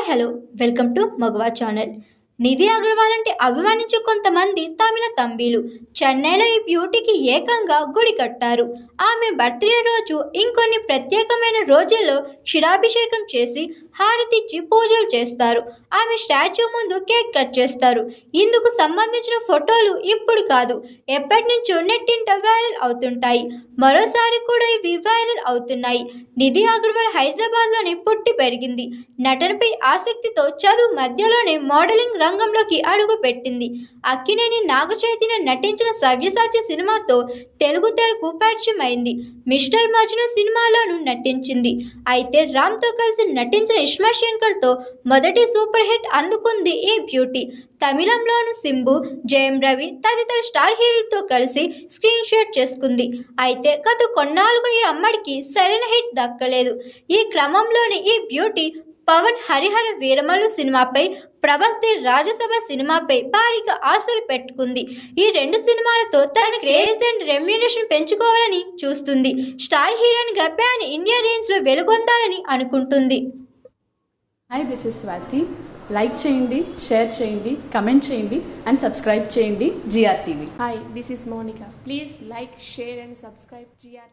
Hello welcome to మగవా channel. Nidhi Agarwal అంటే అభిమానించే కొంతమంది తమిళ తంబీలు చెన్నైలో ఈ బ్యూటీకి ఏకంగా గుడి కట్టారు. ఆమె బర్త్డే రోజు ఇంకొన్ని ప్రత్యేకమైన రోజుల్లో క్షీరాభిషేకం చేసి హారతిచ్చి పూజలు చేస్తారు. ఆమె స్టాచ్యూ ముందు కేక్ కట్ చేస్తారు. ఇందుకు సంబంధించిన ఫోటోలు ఇప్పుడు కాదు, ఎప్పటి నుంచో నెట్టింట వైరల్ అవుతుంటాయి. మరోసారి కూడా ఇవి వైరల్ అవుతున్నాయి. నిధి అగర్వాల్ హైదరాబాద్లోనే పుట్టి పెరిగింది. నటనపై ఆసక్తితో చదువు మధ్యలోనే మోడలింగ్ రంగంలోకి అడుగు పెట్టింది. అక్కినేని నాగచైతన్య నటించిన సవ్యసాచి సినిమాతో తెలుగు తెరకు పరిచయం అయింది. మిస్టర్ మజ్ను సినిమాలోనూ నటించింది. అయితే రామ్తో కలిసి నటించిన ఇస్మార్ట్ శంకర్తో మొదటి సూపర్ హిట్ అందుకుంది ఈ బ్యూటీ. తమిళంలోను సింబు, జయం రవి తదితర స్టార్ హీరోలతో కలిసి స్క్రీన్ షేర్ చేసుకుంది. అయితే గత కొన్నాళ్ళుగా ఈ అమ్మడికి సరైన హిట్ దక్కలేదు. ఈ క్రమంలోనే ఈ బ్యూటీ పవన్ హరిహర వీరమల్లు సినిమాపై, ప్రభాస్ ది రాజసభ సినిమాపై భారీగా ఆశలు పెట్టుకుంది. ఈ రెండు సినిమాలతో తన క్రేజ్ అండ్ రెమ్యునరేషన్ పెంచుకోవాలని చూస్తుంది. స్టార్ హీరోయిన్గా ప్యాన్ ఇండియా రేంజ్లో వెలుగొందాలని అనుకుంటుంది. Hi, this is Swathi. Like చేయండి, షేర్ చేయండి, కమెంట్ చేయండి అండ్ సబ్స్క్రైబ్ చేయండి GR TV. Hi, this is Monica. Please like, share and subscribe GR.